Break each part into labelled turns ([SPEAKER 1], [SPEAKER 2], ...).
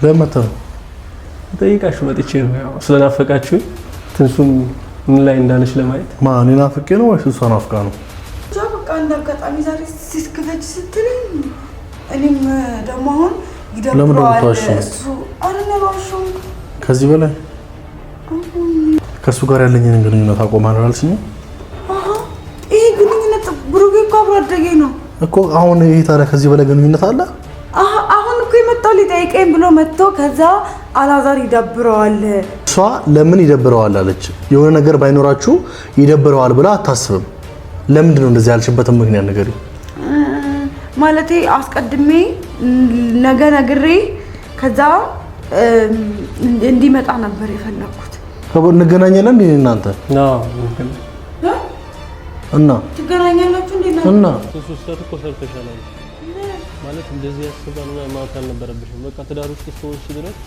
[SPEAKER 1] ለመተው
[SPEAKER 2] ጠይቃችሁ መጥቼ ነው ያው ስለናፈቃችሁ ትንሱም ምን ላይ እንዳለች ለማየት
[SPEAKER 1] ማን ናፍቄ ነው ወይስ እሷ ናፍቃ ነው?
[SPEAKER 3] በቃ እንዳጋጣሚ ዛሬ ሲስክፈች ስትለኝ እኔም ደግሞ አሁን ይደብረዋል እሱ አረነባሽው
[SPEAKER 1] ከዚህ በላይ ከሱ ጋር ያለኝን ግንኙነት አቆማለሁ አልሽኝ?
[SPEAKER 3] ይሄ ግንኙነት ብሩክ እኮ አብሮ አደገ ነው
[SPEAKER 1] እኮ አሁን ይሄ ታዲያ ከዚህ በላይ ግንኙነት አለ?
[SPEAKER 3] አሁን እኮ የመጣው ሊጠይቀኝ ብሎ መጥቶ ከዛ አላዛር ይደብረዋል።
[SPEAKER 1] እሷ ለምን ይደብረዋል አለች? የሆነ ነገር ባይኖራችሁ ይደብረዋል ብላ አታስብም? ለምንድን ነው እንደዚህ ያልሽበትን ምክንያት ንገሪኝ።
[SPEAKER 3] ማለቴ አስቀድሜ ነገ ነግሬ ከዛ እንዲመጣ ነበር የፈለኩት።
[SPEAKER 1] እንገናኛለን እንዴ እናንተ? እና
[SPEAKER 3] ትገናኛላችሁ እንዴ እናንተ?
[SPEAKER 1] እና
[SPEAKER 2] ሶስት እኮ ሰርተሻል ማለት እንደዚህ ያስባልና ማውጣት አልነበረብሽም። በቃ ትዳር ውስጥ ስትሆንሽ ድረስ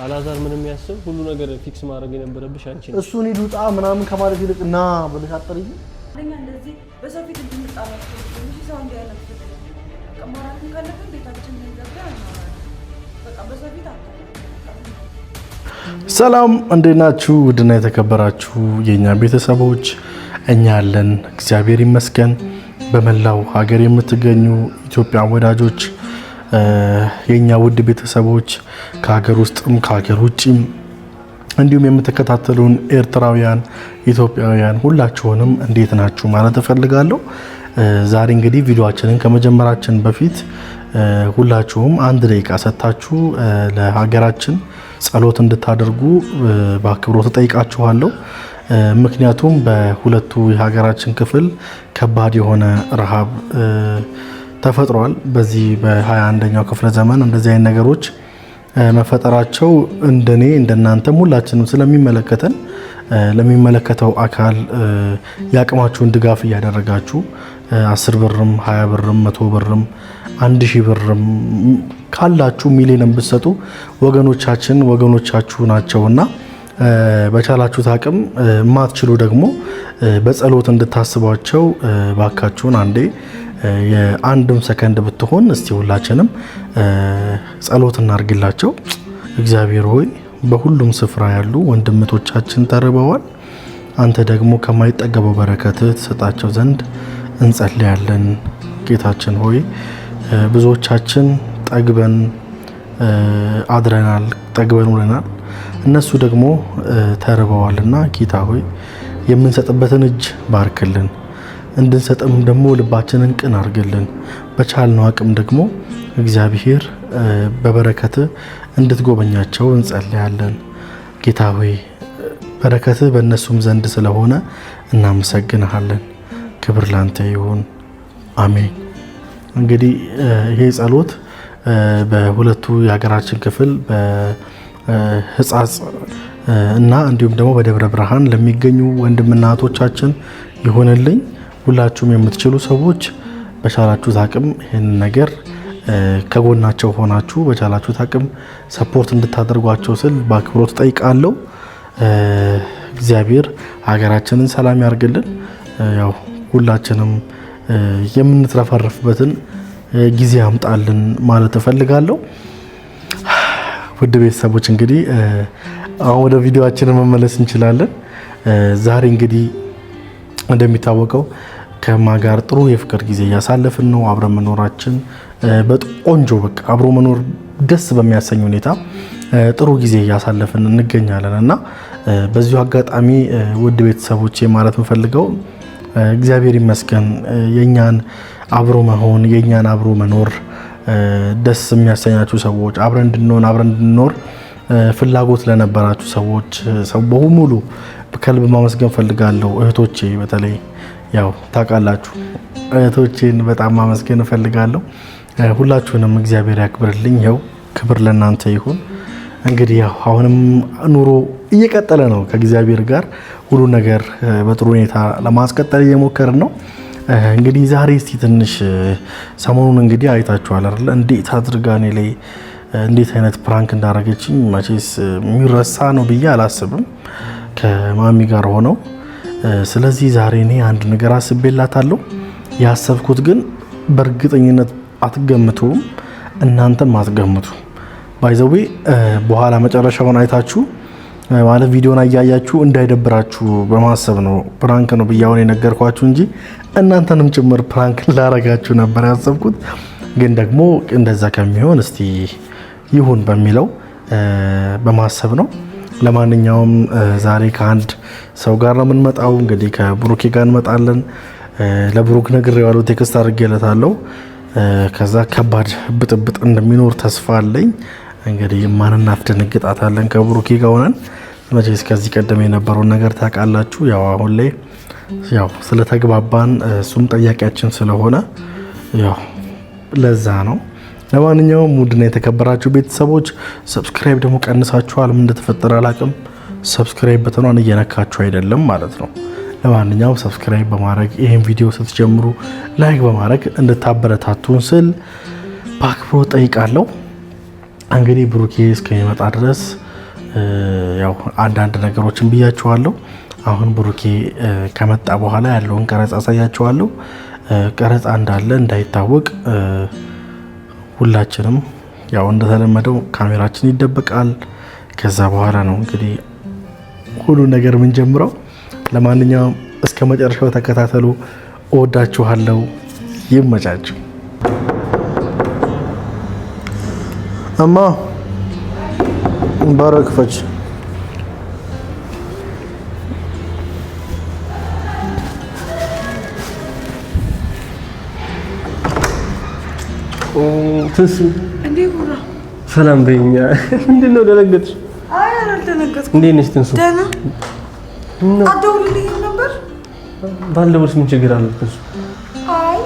[SPEAKER 2] አላዛር ምንም ያስብ ሁሉ ነገር ፊክስ ማድረግ የነበረብሽ አንቺ ነሽ።
[SPEAKER 1] እሱን ይዱጣ ምናምን ከማለት ይልቅ እና ብለሽ አጥሪኝ።
[SPEAKER 3] ለኛ እንደዚህ በሰው ፊት እንድንጣላችሁ እንጂ ሰው እንዲያለፍ ከማራቱ ካለፈ ቤታችን እንደዛ በቃ በሰው ፊት
[SPEAKER 1] ሰላም እንዴት ናችሁ? ውድና የተከበራችሁ የኛ ቤተሰቦች እኛ አለን እግዚአብሔር ይመስገን። በመላው ሀገር የምትገኙ ኢትዮጵያ ወዳጆች የኛ ውድ ቤተሰቦች ከሀገር ውስጥም ከሀገር ውጭም እንዲሁም የምትከታተሉን ኤርትራውያን ኢትዮጵያውያን ሁላችሁንም እንዴት ናችሁ ማለት እፈልጋለሁ። ዛሬ እንግዲህ ቪዲዮአችንን ከመጀመራችን በፊት ሁላችሁም አንድ ደቂቃ ሰጣችሁ ለሀገራችን ጸሎት እንድታደርጉ በአክብሮት ተጠይቃችኋለሁ። ምክንያቱም በሁለቱ የሀገራችን ክፍል ከባድ የሆነ ረሃብ ተፈጥሯል። በዚህ በ21ኛው ክፍለ ዘመን እንደዚህ አይነት ነገሮች መፈጠራቸው እንደኔ እንደናንተም ሁላችንም ስለሚመለከተን ለሚመለከተው አካል ያቅማችሁን ድጋፍ እያደረጋችሁ 10 ብርም 20 ብርም 100 ብርም 1000 ብርም ካላችሁ ሚሊዮንም ብትሰጡ ወገኖቻችሁ ናቸውና በቻላችሁት አቅም ማትችሉ ደግሞ በጸሎት እንድታስቧቸው ባካችሁን አንዴ የአንድም ሰከንድ ብትሆን እስቲ ሁላችንም ጸሎት እናርግላቸው። እግዚአብሔር ሆይ በሁሉም ስፍራ ያሉ ወንድምቶቻችን ተርበዋል። አንተ ደግሞ ከማይጠገበው በረከትህ ተሰጣቸው ዘንድ እንጸልያለን። ጌታችን ሆይ ብዙዎቻችን ጠግበን አድረናል፣ ጠግበን ውለናል። እነሱ ደግሞ ተርበዋልና ጌታ ሆይ የምንሰጥበትን እጅ ባርክልን፣ እንድንሰጥም ደግሞ ልባችንን ቅን አርግልን። በቻልነው አቅም ደግሞ እግዚአብሔር በበረከት እንድትጎበኛቸው እንጸልያለን። ጌታ ሆይ በረከት በእነሱም ዘንድ ስለሆነ እናመሰግንሃለን። ክብር ላንተ ይሁን፣ አሜን። እንግዲህ ይሄ ጸሎት በሁለቱ የሀገራችን ክፍል በሕጻጽ እና እንዲሁም ደግሞ በደብረ ብርሃን ለሚገኙ ወንድምና እህቶቻችን ይሆንልኝ። ሁላችሁም የምትችሉ ሰዎች በቻላችሁት አቅም ይህን ነገር ከጎናቸው ሆናችሁ በቻላችሁት አቅም ሰፖርት እንድታደርጓቸው ስል በአክብሮት ጠይቃለሁ። እግዚአብሔር ሀገራችንን ሰላም ያርግልን። ያው ሁላችንም የምንትረፈረፍበትን ጊዜ ያምጣልን ማለት እፈልጋለሁ። ውድ ቤተሰቦች እንግዲህ አሁን ወደ ቪዲዮአችን መመለስ እንችላለን። ዛሬ እንግዲህ እንደሚታወቀው ከማጋር ጥሩ የፍቅር ጊዜ እያሳለፍን ነው። አብረን መኖራችን በቆንጆ በቃ አብሮ መኖር ደስ በሚያሰኝ ሁኔታ ጥሩ ጊዜ እያሳለፍን እንገኛለን እና በዚሁ አጋጣሚ ውድ ቤተሰቦቼ ማለት የምፈልገው እግዚአብሔር ይመስገን የኛን አብሮ መሆን የኛን አብሮ መኖር ደስ የሚያሰኛችሁ ሰዎች አብረን እንድንኖር ፍላጎት ለነበራችሁ ሰዎች ሰው በሙሉ ከልብ ማመስገን ፈልጋለሁ። እህቶቼ በተለይ ያው ታውቃላችሁ እህቶቼን በጣም ማመስገን ፈልጋለሁ። ሁላችሁንም እግዚአብሔር ያክብርልኝ። ያው ክብር ለእናንተ ይሁን። እንግዲህ ያው አሁንም ኑሮ እየቀጠለ ነው። ከእግዚአብሔር ጋር ሁሉ ነገር በጥሩ ሁኔታ ለማስቀጠል እየሞከርን ነው። እንግዲህ ዛሬ እስቲ ትንሽ ሰሞኑን እንግዲህ አይታችኋል አይደል? እንዴት አድርጋ እኔ ላይ እንዴት አይነት ፕራንክ እንዳረገችኝ መቼስ የሚረሳ ነው ብዬ አላስብም ከማሚ ጋር ሆነው። ስለዚህ ዛሬ እኔ አንድ ነገር አስቤላታለሁ። ያሰብኩት ግን በእርግጠኝነት አትገምቱም፣ እናንተም አትገምቱ። ባይዘዌ በኋላ መጨረሻውን አይታችሁ ማለት ቪዲዮን አያያችሁ እንዳይደብራችሁ በማሰብ ነው ፕራንክ ነው ብያውን የነገርኳችሁ እንጂ እናንተንም ጭምር ፕራንክ ላረጋችሁ ነበር ያሰብኩት። ግን ደግሞ እንደዛ ከሚሆን እስቲ ይሁን በሚለው በማሰብ ነው። ለማንኛውም ዛሬ ከአንድ ሰው ጋር ነው የምንመጣው። እንግዲህ ከብሩኬ ጋር እንመጣለን። ለብሩክ ነግሬዋለሁ፣ ቴክስት አድርጌለታለሁ። ከዛ ከባድ ብጥብጥ እንደሚኖር ተስፋ አለኝ። እንግዲህ ማንን እናስደነግጣታለን ከብሩኬ ጋር ሆነን። መቼስ ከዚህ ቀደም የነበረውን ነገር ታውቃላችሁ። ያው አሁን ላይ ያው ስለተግባባን እሱም ጠያቂያችን ስለሆነ ያው ለዛ ነው። ለማንኛውም ውድና የተከበራችሁ ቤተሰቦች ሰብስክራይብ ደግሞ ቀንሳችኋል። ምን እንደተፈጠረ አላውቅም። ሰብስክራይብ በተኗን እየነካችሁ አይደለም ማለት ነው። ለማንኛውም ሰብስክራይብ በማድረግ ይሄን ቪዲዮ ስትጀምሩ ላይክ በማድረግ እንድታበረታቱን ስል በአክብሮት ጠይቃለሁ። እንግዲህ ብሩኬ እስከሚመጣ ድረስ ያው አንዳንድ ነገሮችን ብያችኋለሁ። አሁን ብሩኬ ከመጣ በኋላ ያለውን ቀረጻ አሳያችኋለሁ። ቀረጻ እንዳለ እንዳይታወቅ ሁላችንም ያው እንደተለመደው ካሜራችን ይደበቃል። ከዛ በኋላ ነው እንግዲህ ሁሉ ነገር ምን ጀምረው። ለማንኛውም እስከ መጨረሻው ተከታተሉ። እወዳችኋለሁ። ይመቻችሁ። እማ ባረክፈች
[SPEAKER 2] ትንሱ
[SPEAKER 3] እንዴ ጉራ
[SPEAKER 2] ሰላም በይኛ። ምንድነው ደነገጥሽ?
[SPEAKER 3] አይ አልደነገጥኩም።
[SPEAKER 2] እንዴት ነሽ ትንሱ?
[SPEAKER 3] ደህና አትደውልልኝም ነበር?
[SPEAKER 2] ባልደውልሽ ምን ችግር አለ ትንሱ?
[SPEAKER 3] አይ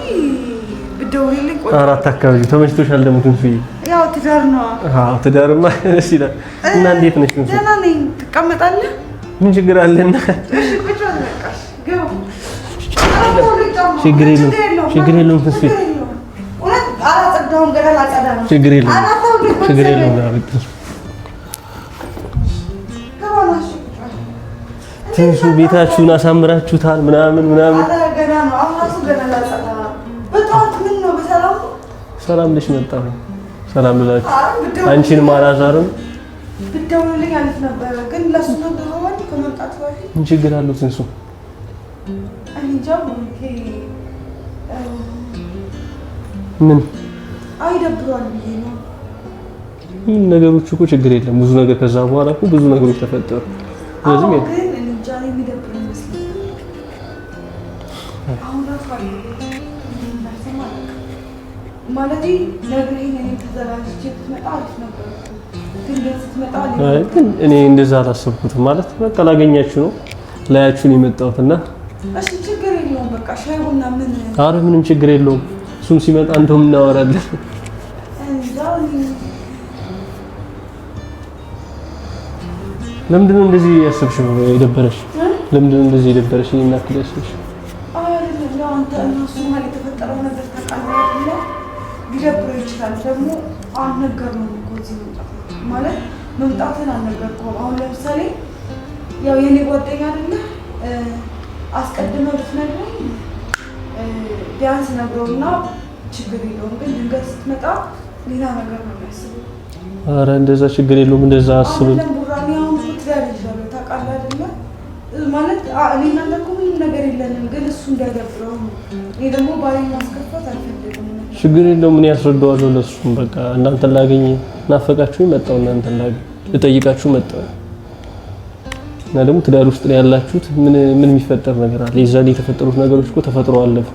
[SPEAKER 3] ብትደውልልኝ ቆይ።
[SPEAKER 2] አራት አካባቢ ተመችቶሻል ደግሞ ትንሱዬ?
[SPEAKER 3] ያው ትዳር ነው።
[SPEAKER 2] አዎ ትዳርማ ደስ ይላል። እና እንዴት ነሽ ትንሱ?
[SPEAKER 3] ደህና ነኝ። ትቀመጣለህ?
[SPEAKER 2] ምን ችግር አለና?
[SPEAKER 3] እሺ ቁጭ በል በቃ። ግቡ።
[SPEAKER 2] ችግር የለውም። ችግር የለውም ትንሱዬ።
[SPEAKER 3] አላጸዳሁም ገና ላጸዳ ነው።
[SPEAKER 2] ችግር የለውም። ችግር የለውም። ትንሱ ቤታችሁን አሳምራችሁታል ምናምን ምናምን።
[SPEAKER 3] ገና ነው አሁን እራሱ ገና ላጸዳ። በጠዋት ምን ነው በሰላም
[SPEAKER 2] ሰላም ልሽ መጣሁ። ሰላም ልላችሁ አንቺንም አላዛርም
[SPEAKER 3] ብትደውልልኝ አሪፍ ነበረ፣ ግን ለሱ ነገርዋል ከመምጣቱ በፊት
[SPEAKER 2] ምን ችግር አለው ትንሱ?
[SPEAKER 3] እኔ እንጃ
[SPEAKER 2] ምን
[SPEAKER 3] አይደብሯል ብዬ ነው።
[SPEAKER 2] ነገሮች እኮ ችግር የለም። ብዙ ነገር ከዛ በኋላ እኮ ብዙ ነገሮች ተፈጠሩ። ስለዚህ
[SPEAKER 3] ግን እኔ እንጃ የሚደብር ይመስላል። አሁን ራሱ ማለት ነግሬኝ እኔ ተዘጋጅቼ ብትመጣ አሪፍ ነበር፣ ግን ስትመጣ
[SPEAKER 2] ግን እኔ እንደዛ አላሰብኩትም። ማለት በቃ ላገኛችሁ ነው ላያችሁን የመጣሁት እና
[SPEAKER 3] እሺ ችግር የለውም በቃ ሻይ ቡና ምን
[SPEAKER 2] ኧረ ምንም ችግር የለውም። እሱም ሲመጣ እንደውም እናወራለን። ለምንድን ነው እንደዚህ ያሰብሽው? የደበረሽ ለምንድን ነው እንደዚህ የደበረሽ? እኔ እናክል ያሰብሽ
[SPEAKER 3] አንተ እና እሱ መሀል የተፈጠረው ነገር ታውቃለህ። ሊደብረው ይችላል ደግሞ አልነገርነውም እኮ እዚህ ማለት መምጣትን አልነገርኩህም። አሁን ለምሳሌ ያው የኔ ጓደኛ አይደለ አስቀድመው ልትነግረኝ ቢያንስ ነግረውና ችግር የለውም፣ ግን ድንገት ስትመጣ ሌላ ነገር ነው የሚያስበው።
[SPEAKER 2] ኧረ እንደዛ ችግር የለውም። እንደዛ አስብም።
[SPEAKER 3] ቡራኒ አሁን ትዳር ይዣለሁ ታውቃለህ አይደለ? ማለት እኔ እናንተ እኮ ምንም ነገር የለንም፣ ግን እሱ እንዳይደብረው ነው። እኔ ደግሞ ባሌን ማስከፋት አልፈልግም።
[SPEAKER 2] ችግር የለውም። እኔ ያስረዳዋለሁ ለእሱም። በቃ እናንተን ላገኝ ናፈቃችሁኝ መጣሁ። እናንተን ላገኝ ልጠይቃችሁ መጣሁ እና ደግሞ ትዳር ውስጥ ነው ያላችሁት። ምን የሚፈጠር ነገር አለ? የዛኔ የተፈጠሩት ነገሮች እኮ ተፈጥሮ አለፉ።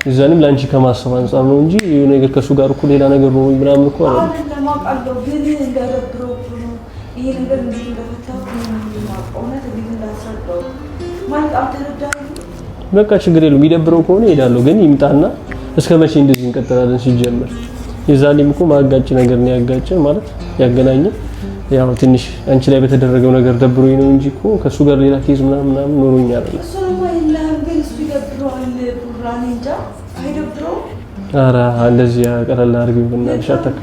[SPEAKER 2] የዛኔም ለአንቺ ከማሰብ አንጻር ነው እንጂ የሆነ ነገር ከእሱ ጋር እኮ ሌላ ነገር ነው ምናምን እኮ አለ።
[SPEAKER 3] ለማውቃለሁ ግን እንዳይደብረው ነው ይሄ ነገር እንዴት እንደፈታው እውነት እንዴት እንዳስረዳው ማለት አልተረዳኸኝም።
[SPEAKER 2] በቃ ችግር የለውም። የሚደብረው ከሆነ እሄዳለሁ፣ ግን ይምጣና እስከ መቼ እንደዚህ እንቀጥላለን? ሲጀመር የዛኔም እኮ ማጋጭ ነገር ነው ያጋጨን ማለት ያገናኘን። ያው ትንሽ አንቺ ላይ በተደረገው ነገር ደብሮኝ ነው እንጂ እኮ ከሱ ጋር ሌላ ኬዝ ምናምን ኖሮኝ አይደለም።
[SPEAKER 3] እሱንማ የለህም፣ ግን እሱ ይደብረዋል። ቡራኔ እንጃ አይደብረውም።
[SPEAKER 2] ኧረ እንደዚህ ቀለል አድርጊው ብናልሽ አታክ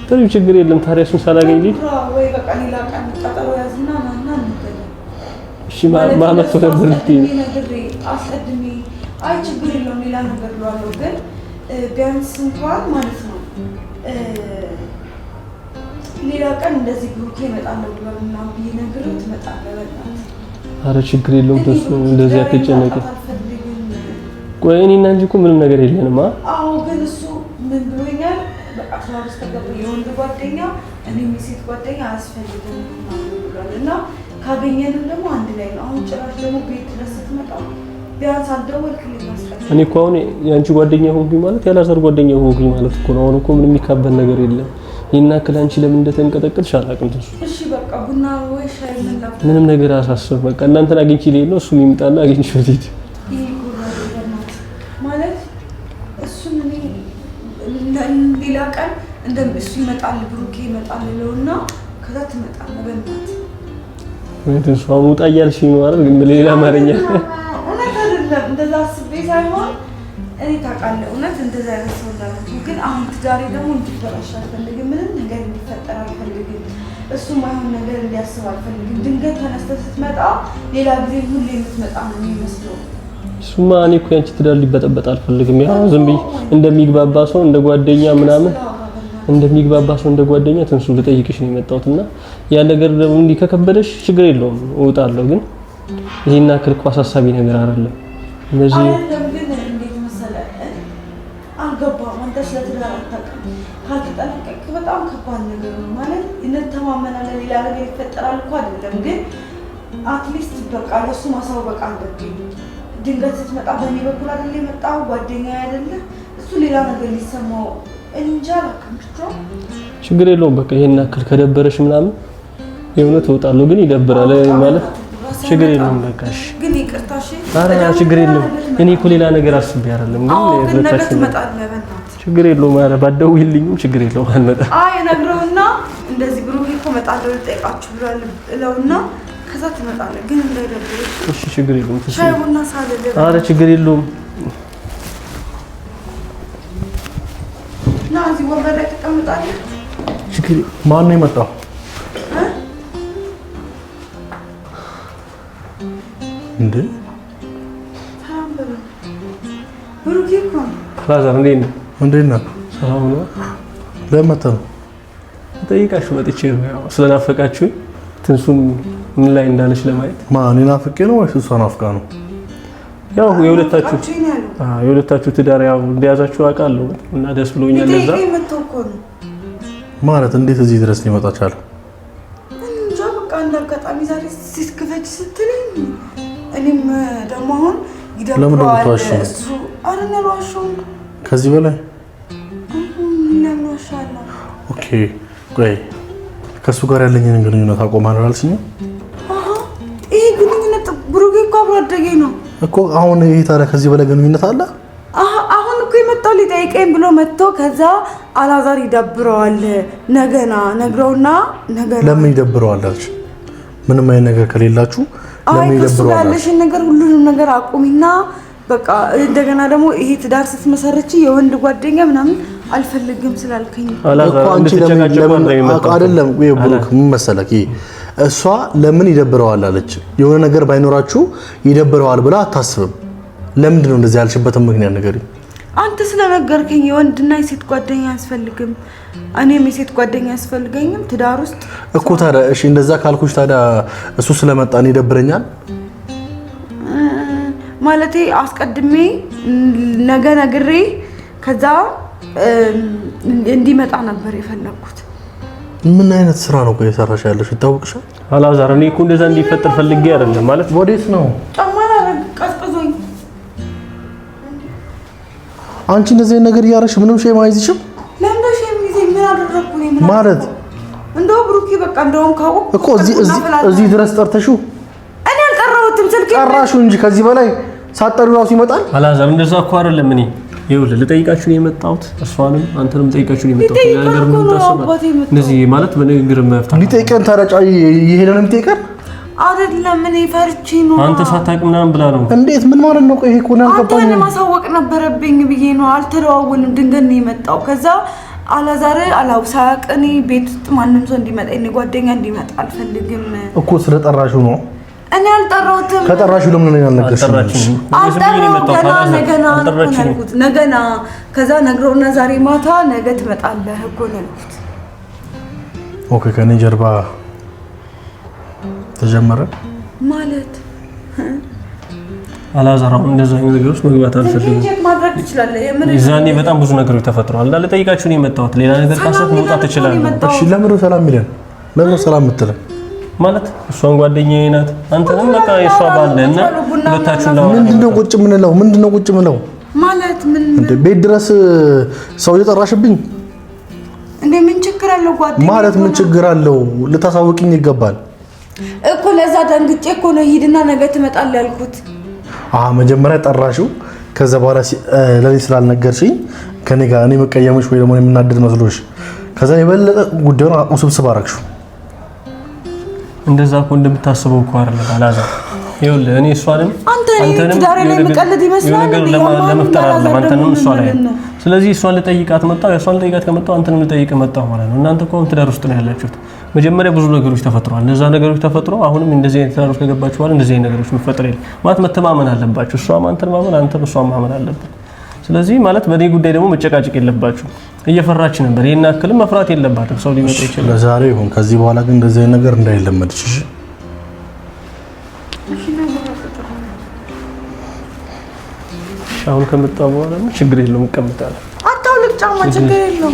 [SPEAKER 2] ጥሩ ችግር የለም። ታዲያ እሱን ሳላገኝ ልሂድ
[SPEAKER 3] ወይ? በቃ ሌላ ቀን ቀጠሮ ያዝና ናና እንገናኝ።
[SPEAKER 2] እሺ ማመት ነበር ልትይ
[SPEAKER 3] አስቀድሜ አይ ችግር የለውም ሌላ ነገር ብለዋለሁ፣ ግን ቢያንስ እንኳን ማለት ነው ሌላ ቀን እንደዚህ ብሩኬ እመጣለሁ ብለውና ቢነግረው ትመጣለህ በእናትህ።
[SPEAKER 2] ኧረ ችግር የለውም ተሱ እንደዚህ አትጨነቂ። ቆይ እኔና እንጂ እኮ ምንም ነገር የለንም።
[SPEAKER 3] አዎ ግን እሱ ምን ብሎኛል? በቃ ትራውስ ተገበ የወንድ ጓደኛ እኔም የሴት ጓደኛ አያስፈልግም ብሏል። እና ካገኘንም ደግሞ አንድ ላይ ነው። አሁን ጭራሽ ደግሞ ቤት ድረስ ስትመጣ ቢያንስ አልደወልክልኝ መስጠት።
[SPEAKER 2] እኔ እኮ አሁን የአንቺ ጓደኛ ሆንኩኝ ማለት ያላዘር ጓደኛ ሆንኩኝ ማለት እኮ ነው። አሁን እኮ ምንም የሚካበል ነገር የለም። ይሄን አክል አንቺ ለምን እንደተንቀጠቀጥሽ አላውቅም ተሱ።
[SPEAKER 3] እሺ በቃ ቡና ወይ ሻይ
[SPEAKER 2] ምንም ነገር አሳስብ። በቃ እናንተን አግኝቼ ልሄድ ነው። እሱም ይምጣና አግኝቼው ልሂድ
[SPEAKER 3] ማለት እሱን እኔ ሌላ ቀን እሱ ይመጣል ብሩኬ ይመጣል ለውና ከዛ ትመጣለህ በእናትህ።
[SPEAKER 2] ወይስ እሱ አሙጣ እያልሽኝ ነው አይደል? ግን በሌላ አማርኛ
[SPEAKER 3] እውነት አይደለም እንደዛ አስቤ ሳይሆን እኔ ታውቃለህ እውነት እንደዛ አይነት ሰው እንዳልኩ። ግን አሁን ትዳሬ ደግሞ እንዲበላሽ አልፈልግም። ምንም ነገር እንዲፈጠር አልፈልግም። እሱ ማይሆን ነገር እንዲያስብ አልፈልግም። ድንገት ተነስተህ ስትመጣ ሌላ ጊዜ ሁሌ የምትመጣ ነው የሚመስለው።
[SPEAKER 2] እሱማ እኔ እኮ ያንቺ ትዳር ሊበጠበጥ አልፈልግም። ያው ዝም ብዬ እንደሚግባባ ሰው እንደ ጓደኛ ምናምን እንደሚግባባ ሰው እንደ ጓደኛ ትንሱ ልጠይቅሽ ነው የመጣሁትና ያ ነገር ደግሞ እንዲህ ከከበደሽ ችግር የለውም እወጣለሁ። ግን ይሄን አክል እኮ አሳሳቢ ነገር አይደለም። እንደዚህ
[SPEAKER 3] አይደለም ግን እንዴት መሰለህ አልገባም። አንተ ስለትዳር አታውቅም። ካልተጠነቀቅክ በጣም ከባድ ነገር ነው ማለት እንተማመናለን ሌላ ነገር ይፈጠራል እኮ አይደለም። ግን አትሊስት በቃ ለሱ ማሳወቅ አለብኝ። ድንገት ስትመጣ በእኔ በኩል አይደል የመጣው ጓደኛ አይደለ እሱ ሌላ ነገር ሊሰማው እንጃ አላውቅም።
[SPEAKER 2] ችግር የለውም በቃ ይሄን አክል ከደበረሽ ምናምን የእውነት እወጣለሁ። ግን ይደብራል ማለት ችግር የለውም በቃ እሺ።
[SPEAKER 3] ግን ይቅርታሽ
[SPEAKER 2] ኧረ ችግር የለውም። እኔ እኮ ሌላ ነገር አስቤ አይደለም። ግን
[SPEAKER 3] ነገ ትመጣለህ በእናትህ
[SPEAKER 2] ችግር የለውም። ኧረ ባትደውይልኝም ችግር የለውም አልመጣም።
[SPEAKER 3] አይ ነግረውና እንደዚህ ብሩኬ እኮ እመጣለሁ ልጠይቃችሁ ብሏል እለውና ከዛ ትመጣለህ። ግን እንዳይደብርሽ
[SPEAKER 2] እሺ። ችግር የለውም።
[SPEAKER 3] ሻይ ቡና ሳልል
[SPEAKER 2] ኧረ ችግር የለውም።
[SPEAKER 3] ና እዚህ ወንበር ላይ ተቀምጣለህ።
[SPEAKER 1] ችግር ማን ነው የመጣው? እንዴ
[SPEAKER 3] ብሩኬ እኮ
[SPEAKER 2] ፋዘር እንዴት ነው?
[SPEAKER 1] እንዴት ነህ?
[SPEAKER 2] ሰላም ነው?
[SPEAKER 1] ለመጣ ነው
[SPEAKER 2] ጠይቃችሁ መጥቼ ነው ስለናፈቃችሁ ትንሱም ምን ላይ እንዳለች ለማየት።
[SPEAKER 1] ማን ናፍቄ ነው ወይስ እሷ ናፍቃ ነው?
[SPEAKER 2] ያው የሁለታችሁ ትዳር ያው እንደያዛችሁ አውቃለሁ እና ደስ ብሎኛል። ለዛ ማለት
[SPEAKER 1] እንዴት እዚህ ድረስ ሊመጣ ቻለ?
[SPEAKER 3] እንጃ በቃ እንዳጋጣሚ ዛሬ ሲስክፈች ስትለኝ እኔም ደግሞ አሁን ይደብረዋል እሱ አረነዋሽው
[SPEAKER 1] ከዚህ በላይ
[SPEAKER 3] ለምን ዋሻለሁ?
[SPEAKER 1] ኦኬ ቆይ ከሱ ጋር ያለኝን ግንኙነት አቆማለሁ አልሽኝ?
[SPEAKER 3] ይሄ ግንኙነት ብሩኬ እኮ አብሮ አደጌ ነው
[SPEAKER 1] እኮ አሁን ይሄ ታዲያ ከዚህ በላይ ግንኙነት አለ?
[SPEAKER 3] አሁን እኮ የመጣው ሊጠይቀኝ ብሎ መጥቶ ከዛ አላዛር ይደብረዋል ነገና ነግረውና ነገና
[SPEAKER 1] ለምን ይደብረዋል አልሽ? ምንም አይነት ነገር ከሌላችሁ ለምን ይደብረዋል?
[SPEAKER 3] ያለሽን ነገር ሁሉንም ነገር አቁሚና በቃ እንደገና ደግሞ ይሄ ትዳር ስትመሰረች የወንድ ጓደኛ ምናምን አልፈልግም ስላልከኝ
[SPEAKER 2] አላዛር
[SPEAKER 1] አይደለም ወይ ብሩክ ምን መሰለክ እሷ ለምን ይደብረዋል አለች። የሆነ ነገር ባይኖራችሁ ይደብረዋል ብላ አታስብም። ለምንድን ነው እንደዚህ ያልሽበት ምክንያት ንገሪኝ።
[SPEAKER 3] አንተ ስለነገርከኝ የወንድና የሴት ጓደኛ ያስፈልግም እኔም የሴት ጓደኛ ያስፈልገኝም ትዳር ውስጥ
[SPEAKER 1] እኮ ታዲያ እሺ እንደዛ ካልኩሽ ታዲያ እሱ ስለመጣ ነው ይደብረኛል
[SPEAKER 3] ማለቴ አስቀድሜ ነገ ነግሬ ከዛ እንዲመጣ ነበር የፈለኩት።
[SPEAKER 1] ምን አይነት ስራ ነው ቆይ የሰራሽ ያለሽ ይታወቅሻል?
[SPEAKER 2] አላዛር እኔ እኮ እንደዛ እንዲፈጠር ፈልጌ አይደለም ማለት
[SPEAKER 1] ወዴት ነው
[SPEAKER 3] ጫማላ ቀዝቅዞኝ
[SPEAKER 1] አንቺ እንደዚህ ነገር ያረሽ ምንም ሼም አይዝሽም?
[SPEAKER 3] ለምን ሼም ይዘኝ ምን አደረኩ ነው
[SPEAKER 1] ማለት
[SPEAKER 3] እንደው ብሩኬ በቃ እንደውም ካው
[SPEAKER 1] እኮ እዚህ ድረስ ጠርተሽው
[SPEAKER 3] እኔ አልጠራሁትም ስልኬ
[SPEAKER 1] ጠራሽው እንጂ ከዚህ በላይ ሳጠሪው ራሱ ይመጣል።
[SPEAKER 2] አላዛር እንደዛ እኮ አይደለም። እኔ ይኸውልህ ልጠይቃችሁ ነው የመጣሁት እሷንም አንተንም ልጠይቃችሁ ነው የመጣሁት። ያ ነገር ምን ታስባለህ? እንደዚህ ማለት በንግግር መፍታት
[SPEAKER 1] ሊጠይቀን ተረጫይ ይሄንን የምትጠይቀን
[SPEAKER 3] አይደለም። እኔ ፈርቼ ነው
[SPEAKER 2] አንተ ሳታውቅ ምናምን ብላ ነው።
[SPEAKER 1] እንዴት ምን ማለት ነው? ቆይ ይሄ እኮ ነው ያልገባኝ።
[SPEAKER 3] አንተ ማሳወቅ ነበረብኝ ብዬ ነው። አልተደዋወልንም ድንገት ነው የመጣው። ከዛ አላዛር አላውሳቅ እኔ ቤት ውስጥ ማንም ሰው እንዲመጣ እኔ ጓደኛ እንዲመጣ አልፈልግም
[SPEAKER 1] እኮ ስለጠራሽው ነው።
[SPEAKER 3] እኔ አልጠራሁትም።
[SPEAKER 1] ከጠራሽው ለምን ነው ያልነገርሽኝ? ነገና
[SPEAKER 3] ከዛ ነግረውና ዛሬ ማታ ነገ ትመጣለህ እኮ ነው ያልኩት።
[SPEAKER 1] ኦኬ ከኔ ጀርባ ተጀመረ ማለት
[SPEAKER 2] አላዛራው እንደዛ አይነት ነገሮች መግባት አልፈልግም።
[SPEAKER 3] ቼክ ማድረግ ትችላለህ።
[SPEAKER 2] ዛኔ በጣም ብዙ ነገሮች ተፈጥረዋል። እንዳለ ጠይቃችሁ ነው የመጣሁት። ሌላ ነገር ካሰብክ መውጣት ትችላለህ።
[SPEAKER 1] እሺ ለምን ሰላም ይለን? ለምን ሰላም የምትለን
[SPEAKER 2] ማለት እሷን ጓደኛዬ ናት። አንተንም በቃ የሷ ባለና ሁለታችሁን ነው።
[SPEAKER 1] ምንድነው ቁጭ ምንለው
[SPEAKER 3] ማለት ምን
[SPEAKER 1] እንደ ቤት ድረስ ሰው እየጠራሽብኝ
[SPEAKER 3] እንዴ? ምን ችግር አለው ጓደኛዬ?
[SPEAKER 1] ማለት ምን ችግር አለው? ልታሳውቅኝ ይገባል
[SPEAKER 3] እኮ። ለዛ ደንግጬ እኮ ነው ሂድና ነገ ትመጣለህ ያልኩት።
[SPEAKER 1] መጀመሪያ ጠራሽው፣ ከዛ በኋላ ለኔ ስላልነገርሽኝ ከኔ ጋር እኔ መቀየምሽ ወይ ደግሞ የምናደድ መስሎሽ ከዛ የበለጠ ጉዳዩን ውስብስብ አደረግሽው።
[SPEAKER 2] እንደዛ እኮ እንደምታስበው እኮ አይደለም አላዛር። ይኸውልህ እኔ እሷንም አንተንም
[SPEAKER 3] ዳሬ ላይ መቀለድ ይመስላል
[SPEAKER 2] ለመፍጠር አይደለም አንተንም እሷ ላይ። ስለዚህ እሷን ልጠይቃት መጣሁ። እሷን ልጠይቃት ከመጣሁ አንተንም ልጠይቅ መጣሁ ማለት ነው። እናንተ እኮ ትዳር ውስጥ ነው ያላችሁት። መጀመሪያ ብዙ ነገሮች ተፈጥረዋል። እነዛ ነገሮች ተፈጥሮ አሁንም እንደዚህ አይነት ትዳር ውስጥ ከገባችሁ በኋላ እንደዚህ አይነት ነገሮች መፈጠር የለም ማለት መተማመን አለባችሁ። እሷም አንተን ማመን፣ አንተም እሷን ማመን አለብን። ስለዚህ ማለት በኔ ጉዳይ ደግሞ መጨቃጨቅ የለባችሁ። እየፈራች ነበር። ይሄን አክልም መፍራት የለባትም። ሰው ሊመጣ ይችላል።
[SPEAKER 1] ለዛሬ ይሁን። ከዚህ በኋላ ግን እንደዚህ አይነት ነገር እንዳይለመድሽ እሺ?
[SPEAKER 2] አሁን ከመጣ በኋላ ችግር የለውም እቀምጣለሁ።
[SPEAKER 3] አታውልቅ ጫማ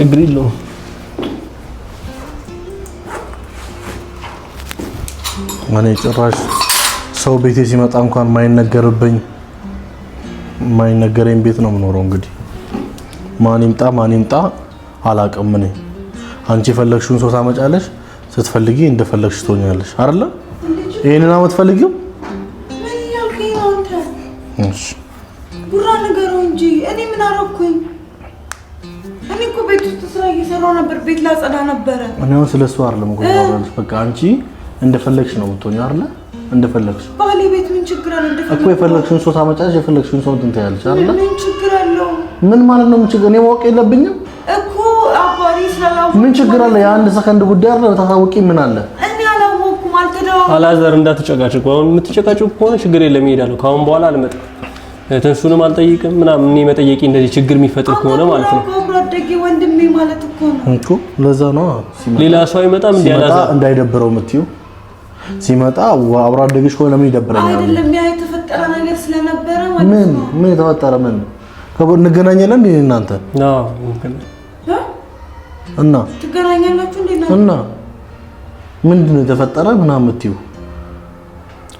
[SPEAKER 3] ችግር የለውም።
[SPEAKER 1] እኔ ጭራሽ ሰው ቤቴ ሲመጣ እንኳን ማይነገረኝ ቤት ነው የምኖረው። እንግዲህ ማን ይምጣ አላውቅም። እኔ አንቺ የፈለግሽውን ሰው ታመጫለሽ፣ ስትፈልጊ እንደፈለግሽ ትሆኛለሽ አይደለ? ይሄንን አመት ፈልጊው።
[SPEAKER 3] ምን ያልከኝ ነው አንተ?
[SPEAKER 1] እሺ
[SPEAKER 3] ቡራ ነገረው እንጂ እኔ ምን አደረኩኝ? እኔ እኮ ቤት ውስጥ ስራ እየሰራሁ ነበር፣ ቤት ላጸዳ ነበረ።
[SPEAKER 1] እኔ አሁን ስለሱ አይደለም እኮ ያወራሁሽ። በቃ አንቺ እንደፈለግሽ ነው የምትሆኚው አይደለ? እንደፈለግሽ
[SPEAKER 3] ባሌ ቤት ምን ችግር አለ?
[SPEAKER 1] እኮ የፈለግሽውን ሰው ታመጫለሽ፣ የፈለግሽውን ሰው እንትን ትያለሽ አይደለ?
[SPEAKER 3] ምን ችግር አለው?
[SPEAKER 1] ምን ማለት ነው? ምን ችግር? እኔ ማወቅ የለብኝም
[SPEAKER 3] እኮ አባሪ ስላላው
[SPEAKER 1] ምን ችግር አለ? የአንድ ሰከንድ ጉዳይ አይደለ? ታሳውቂ ምን አለ?
[SPEAKER 3] እኔ አላወኩም። አልተደዋወልኩም።
[SPEAKER 2] አላዛር እንዳትጨቃጭቁ። አሁን የምትጨቃጭቁ ከሆነ ችግር የለም እሄዳለሁ። ከአሁን በኋላ አልመጣም። ትንሱንም አልጠይቅም ምናምን። እኔ መጠየቂ እንደዚህ ችግር የሚፈጥር ከሆነ ማለት ነው።
[SPEAKER 3] አብራደጌ ወንድሜ ማለት እኮ ነው
[SPEAKER 1] እኮ። ለዛ ነው
[SPEAKER 2] ሌላ ሰው አይመጣም እንዴ? አላዛር
[SPEAKER 1] እንዳይደብረው የምትይው ሲመጣ አብሮ አደግሽ ሆነ ምን ይደብረኛል?
[SPEAKER 3] አይደለም ያ የተፈጠረ ነገር ስለነበረ ማለት ነው።
[SPEAKER 1] ምን የተፈጠረ ምን እንገናኛለን እናንተ?
[SPEAKER 2] አዎ
[SPEAKER 1] እና
[SPEAKER 3] ትገናኛላችሁ እንዴ?
[SPEAKER 1] እና ምንድነው የተፈጠረ ምናምን የምትይው?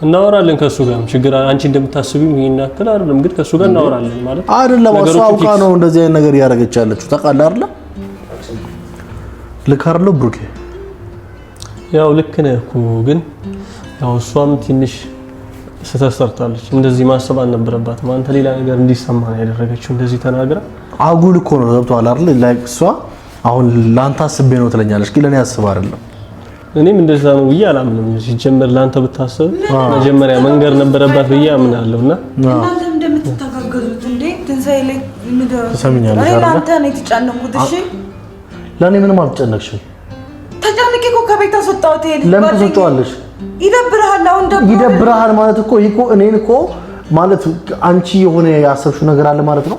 [SPEAKER 2] እናወራለን ከሱ ጋር ችግር አንቺ እንደምታስቢው ይሄን ያክል አይደለም፣ ግን ከሱ ጋር እናወራለን ማለት
[SPEAKER 1] አይደለም። እሷ አውቃ ነው እንደዚህ አይነት ነገር እያደረገች ያለችው ታውቃለህ አይደለ? ልክ አይደለም ብሩኬ?
[SPEAKER 2] ያው ልክ ነህ እኮ ግን ያው እሷም ትንሽ ስህተት ሰርታለች። እንደዚህ ማሰብ አልነበረባትም። አንተ ሌላ ነገር እንዲሰማ ነው ያደረገችው። እንደዚህ ተናግራ
[SPEAKER 1] አጉል እኮ ነው። ገብቶሃል አይደል? ላይክ እሷ አሁን ላንተ አስቤ ነው ትለኛለች፣ ግን ለኔ አስብ አይደለም።
[SPEAKER 2] እኔም እንደዛ ነው ብዬ አላምንም። ሲጀመር ላንተ ብታስብ መጀመሪያ መንገር ነበረባት ብዬ አምናለሁና
[SPEAKER 3] እናንተ እንደምትተጋገዙት እንዴ? ትንሳኤ ላይ ምድር
[SPEAKER 1] ትሰሚኛለሽ አይደል?
[SPEAKER 3] አንተ ነው የተጫነኩት። እሺ
[SPEAKER 1] ለኔ ምንም አልተጨነቅሽም።
[SPEAKER 3] ተጨንቄ እኮ ከቤት አስወጣሁት።
[SPEAKER 1] ለምን ትወጪዋለሽ?
[SPEAKER 3] ይደብርሃል። አሁን
[SPEAKER 1] ይደብርሃል ማለት እኮ እኔን እኮ ማለት አንቺ የሆነ ያሰብሽው ነገር አለ ማለት ነው።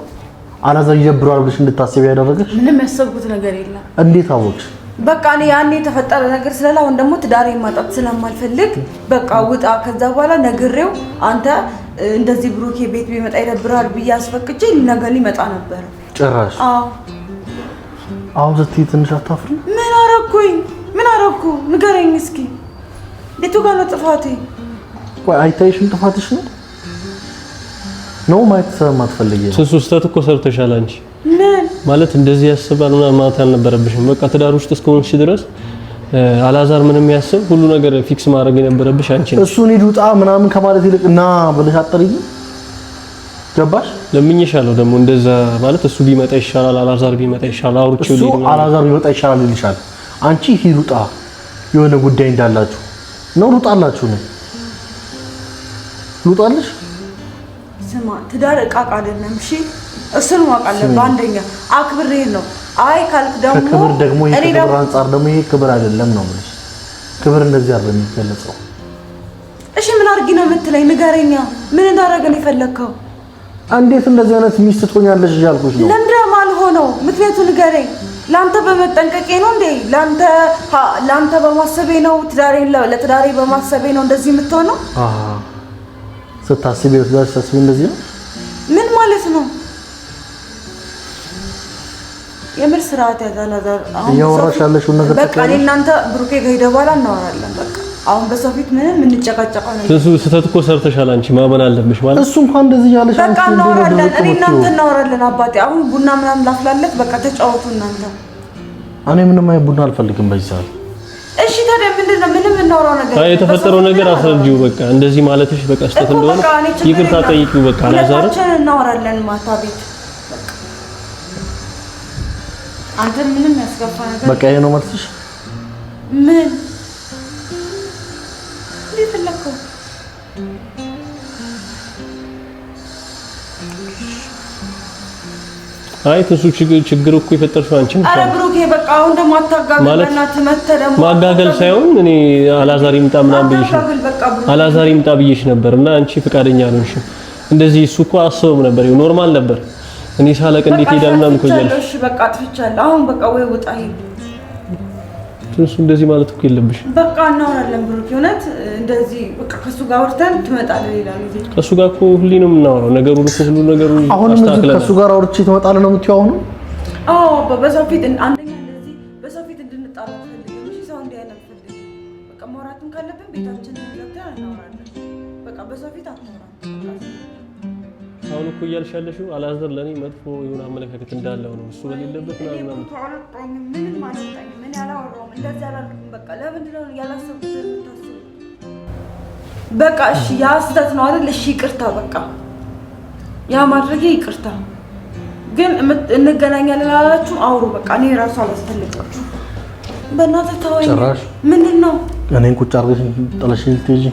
[SPEAKER 1] አላዛር ይደብራል ብለሽ እንድታስቢ ያደረገሽ?
[SPEAKER 3] ምንም ያሰብኩት ነገር የለም።
[SPEAKER 1] እንዴት አወቅሽ?
[SPEAKER 3] በቃ እኔ ያኔ የተፈጠረ ነገር ስላለ አሁን ደግሞ ትዳሬን ማጣት ስለማልፈልግ በቃ ውጣ። ከዛ በኋላ ነግሬው አንተ እንደዚህ ብሩኬ ቤት ቢመጣ ይደብራል ብዬ አስፈቅጄ ነገ ሊመጣ ነበር።
[SPEAKER 1] ጭራሽ አሁን ስትይ ትንሽ አታፍሪ?
[SPEAKER 3] ምን አረኩ? ንገረኝ እስኪ። የቱ ጋር ነው ጥፋቴ?
[SPEAKER 1] ቆይ አይታይሽም? ጥፋትሽ ነው ማየት ስለማትፈልጊ ነው።
[SPEAKER 2] ስህተት እኮ ሰርተሻል አንቺ።
[SPEAKER 3] ምን
[SPEAKER 2] ማለት እንደዚህ ያስባል ምናምን ማለት አልነበረብሽም። በቃ ትዳር ውስጥ እስከሆንሽ ድረስ አላዛር ምንም ያስብ ሁሉ ነገር ፊክስ ማድረግ የነበረብሽ አንቺ ነሽ።
[SPEAKER 1] እሱን ሂድ ውጣ ምናምን ከማለት ይልቅ እና ብለሽ አጥሪኝ። ገባሽ?
[SPEAKER 2] ለምኜሻለሁ ደግሞ እንደዛ ማለት እሱ ቢመጣ ይሻላል፣ አላዛር ቢመጣ ይሻላል። አውርቼው
[SPEAKER 1] እሱ አላዛር ቢመጣ ይሻላል ይልሻል። አንቺ ሂድ ውጣ የሆነ ጉዳይ እንዳላችሁ ነው። ልውጣላችሁ ነው ልውጣልሽ።
[SPEAKER 3] ስማ ትዳር ዕቃ አይደለም። እሺ እሱን ማውቃለሁ። በአንደኛ አክብሬ ነው። አይ ካልክ ደግሞ
[SPEAKER 1] ከክብር ደግሞ ይሄ ክብር አንፃር ደግሞ ይሄ ክብር አይደለም ነው ማለት። ክብር እንደዚህ አይደለም የሚገለጸው።
[SPEAKER 3] እሺ ምን አድርጊ ነው የምትለኝ? ንገረኛ። ምን እንዳደረገን የፈለግከው?
[SPEAKER 1] እንዴት እንደዚህ አይነት ሚስት ትሆኛለሽ እያልኩሽ ነው።
[SPEAKER 3] ለምንድነው አልሆነው? ምክንያቱም ንገረኝ። ለአንተ በመጠንቀቄ ነው እንዴ? ለአንተ በማሰቤ ነው? ለትዳሬ በማሰቤ ነው እንደዚህ የምትሆነው?
[SPEAKER 1] ስታስቢ ስታስቢ እንደዚህ ነው?
[SPEAKER 3] ምን ማለት ነው? የምር ስርዓት ያዛላዛር አሁን
[SPEAKER 1] እያወራሽ ያለሽው ነገር
[SPEAKER 3] በቃ እኔ እናንተ ብሩኬ ጋር ሄደ በኋላ እናወራለን። በቃ አሁን በሰው ፊት ምንም እንጨቃጨቀው ነው።
[SPEAKER 2] እሱ ስህተት እኮ ሰርተሻል አንቺ ማመን አለብሽ ማለት
[SPEAKER 1] እሱ እንኳን እንደዚህ ያለሽ
[SPEAKER 3] በቃ እናወራለን። እኔ እናንተ እናወራለን። አባቴ አሁን ቡና ምናምን ላፍላለት። በቃ ተጫወቱ እናንተ።
[SPEAKER 1] እኔ ምንም አይ ቡና አልፈልግም በዚህ ሰዓት።
[SPEAKER 3] እሺ ታዲያ ምንድነው? ምንም እናወራው ነገር
[SPEAKER 2] አይ የተፈጠረው ነገር አስረጂው። በቃ እንደዚህ ማለትሽ በቃ ስህተት እንደሆነ ይቅርታ ጠይቂው። በቃ አላዛር
[SPEAKER 3] እናወራለን ማታ ቤት። አንተ ምንም ያስገፋ ነገር
[SPEAKER 1] በቃ ይሄ ነው መልስሽ?
[SPEAKER 3] ምን ሊፈለኩ
[SPEAKER 2] አይ ተሱ ችግር እኮ የፈጠርሽው አንቺ ነሽ።
[SPEAKER 3] አረ ብሩኬ በቃ አሁን ደግሞ አታጋግልና ተመተ ደግሞ
[SPEAKER 2] ማጋገል ሳይሆን እኔ አላዛር ይምጣ ምናምን ብዬሽ አላዛር ይምጣ ብዬሽ ነበርና አንቺ ፍቃደኛ አልሆንሽም። እንደዚህ እሱ እኮ አስበው ነበር፣ ኖርማል ነበር። እኔ ሳለቅ እንዴት ሄዳል ምናምን እኮ እያልሽ
[SPEAKER 3] እሺ በቃ አጥፍቻለሁ። አሁን በቃ ወይ ውጣ ሂድ።
[SPEAKER 2] እሱ እንደዚህ ማለት እኮ የለብሽ።
[SPEAKER 3] በቃ እናወራለን ብሩኬ። እውነት እንደዚህ በቃ ከሱ ጋር አውርተን ትመጣለህ ሌላ ጊዜ።
[SPEAKER 2] ከሱ ጋር እኮ ሁሌ ነው የምናወራው ነገሩን እኮ ሁሉ ነገሩ አስተካክለን
[SPEAKER 1] ከሱ ጋር አውርቼ ትመጣለህ ነው የምትይው አሁን?
[SPEAKER 3] አዎ በሰው ፊት አንደኛ እንደዚህ በሰው ፊት እንድንጣላ ፈልገን እሺ ሰው እንዲህ አይነት ፈልገን በቃ ማውራትም ካለብን ቤታችንን ገብተን እናወራለን። በቃ በሰው ፊት አታወራም።
[SPEAKER 2] አሁን እኮ እያልሽ ያለሽው አላዛር ለኔ መጥፎ የሆነ አመለካከት እንዳለው ነው። እሱ በሌለበት ምናምን
[SPEAKER 3] ምንም አልወጣኝም። ምን ያላወራውም እንደዚህ አላልኩም። በቃ ለምንድን ነው ያላሰብኩት የምታስበው? በቃ እሺ ያ ስህተት ነው አይደል? እሺ ይቅርታ። በቃ ያ ማድረጌ ይቅርታ። ግን እንገናኛለን አላላችሁ? አውሩ። በቃ እኔ ራሱ አላስፈልጋችሁ። በእናትህ ተወኝ።
[SPEAKER 1] ጭራሽ
[SPEAKER 3] ምንድን ነው
[SPEAKER 1] እኔን ቁጭ አድርገሽ ጥለሽኝ ልትሄጂ?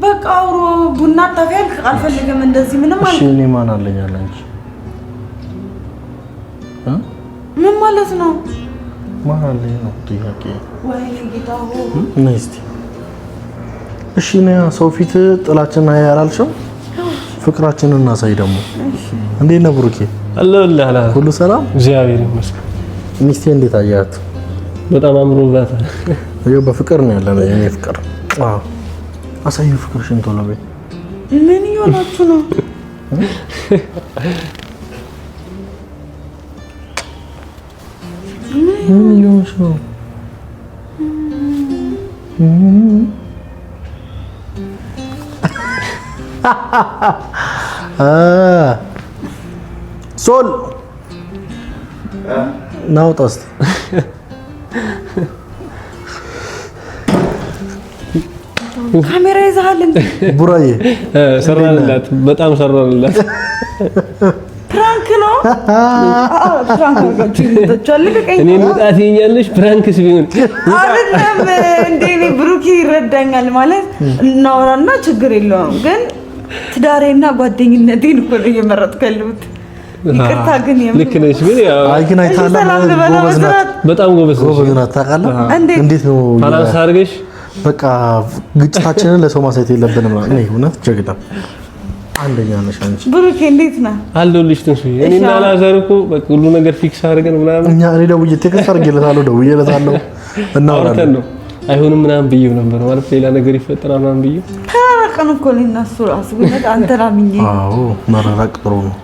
[SPEAKER 3] በቃ አውሩ። ቡና ታፊያል አልፈልግም እንደዚህ ምንም
[SPEAKER 1] እሺ እኔ ማን አለኝ አለ እንጂ
[SPEAKER 3] ምን ማለት ነው?
[SPEAKER 1] ማን አለኝ ነው ጥያቄ።
[SPEAKER 3] ወይኔ ጌታ ሆይ
[SPEAKER 1] ነይ እስቲ። እሺ ነይ ሰው ፊት ጥላችን ያላልሽው ፍቅራችንን እናሳይ ደግሞ። እንዴት ነው ብሩኬ?
[SPEAKER 2] አለሁልህ አላ
[SPEAKER 1] ሁሉ ሰላም?
[SPEAKER 2] እግዚአብሔር ይመስገን።
[SPEAKER 1] ሚስቴ እንዴት አያት?
[SPEAKER 2] በጣም አምሮባታል።
[SPEAKER 1] ይኸው በፍቅር ነው ያለነው የኔ ፍቅር። አዎ አሳዩ ፍቅርሽን ቶሎ በይ።
[SPEAKER 3] ምን ይሆናችሁ ነው?
[SPEAKER 1] ምን ይሆንሽ ነው? ሶል ናውጣ እስኪ
[SPEAKER 3] ካሜራ ይዘሃል እንዴ?
[SPEAKER 1] ቡራዬ
[SPEAKER 2] ሰራንላት፣ በጣም ሰራንላት።
[SPEAKER 3] ፕራንክ ነው። ፕራንክ ነው።
[SPEAKER 2] እኔ ምጣት ይኛለሽ ፕራንክስ ቢሆን
[SPEAKER 3] አይደለም እንዴ? እኔ ብሩኬ ይረዳኛል ማለት እናወራና ችግር የለውም። ግን ትዳሬና ጓደኝነቴን እኮ ነው እየመረጥኩ ያለሁት። ይቅርታ ግን
[SPEAKER 2] ልክ ነሽ። ግን ያው
[SPEAKER 1] አይ ግን አይታለም ጎበዝ ናት፣
[SPEAKER 2] በጣም ጎበዝ
[SPEAKER 1] ናት። ታውቃለህ እንዴት ነው
[SPEAKER 2] ባላንስ አድርገሽ
[SPEAKER 1] በቃ ግጭታችንን ለሰው ማሳየት የለብንም። እኔ እውነት ጀግና አንደኛ ነሽ አንቺ።
[SPEAKER 3] ብሩኬ እንዴት ነህ?
[SPEAKER 2] አለሁልሽ። ትንሽዬ እኔና አላዛር እኮ በቃ ሁሉ ነገር ፊክስ አድርገን ምናምን
[SPEAKER 1] እኔ ደውዬ ቴክስት አድርጌለታለሁ ደውዬለታለሁ እናወራለን።
[SPEAKER 2] ነው አይሆንም ምናምን ብዬው ነበር ማለት ሌላ ነገር ይፈጠራል ምናምን ብዬው
[SPEAKER 3] ተራራቅን እኮ እኔ እና እሱ ራሱ ግን አንተ ላምኜ።
[SPEAKER 1] አዎ መራራቅ ጥሩ ነው።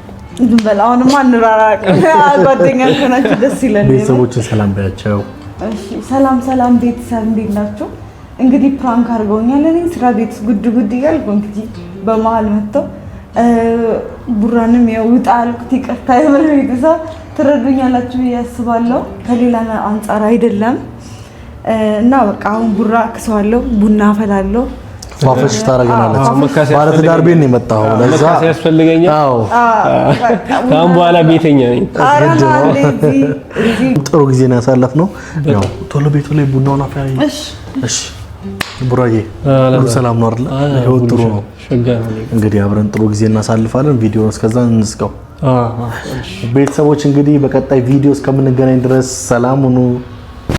[SPEAKER 3] ዝም በል አሁንማ እንራራቅ። ጓደኛ ከሆናችሁ ደስ ይለኛል።
[SPEAKER 1] ቤተሰቦችን ሰላም በያቸው።
[SPEAKER 3] እሺ ሰላም ሰላም ቤተሰብ እንዴት ናቸው? እንግዲህ ፕራንክ አድርገውኛል። እኔ ስራ ቤት ጉድ ጉድ እያልኩ እንግዲህ በመሀል መጥተው ቡራንም ያው ውጣ አልኩት። ይቅርታ የምር ቤተሰብ ትረዱኛላችሁ ብዬ አስባለሁ። ከሌላ አንጻር አይደለም እና በቃ አሁን ቡራ ክሰዋለሁ፣ ቡና አፈላለሁ።
[SPEAKER 1] ፋፈሽ ታረጋናለች ማለት ዳር ቤት ነው የመጣው። ለዛ
[SPEAKER 2] ያስፈልገኛል።
[SPEAKER 1] አዎ
[SPEAKER 2] ካሁን በኋላ ቤተኛ ነኝ።
[SPEAKER 1] ጥሩ ጊዜ ነው ያሳለፍነው። ያው ቶሎ ቤቱ ላይ ቡናውን አፍያ። እሺ ቡራዬ ሁሉ ሰላም ነው አይደል? ይሄው ጥሩ ነው። እንግዲህ አብረን ጥሩ ጊዜ እናሳልፋለን። ቪዲዮውን እስከዛ እንስቀው። ቤተሰቦች እንግዲህ በቀጣይ ቪዲዮ እስከምንገናኝ ድረስ ሰላም ሁኑ።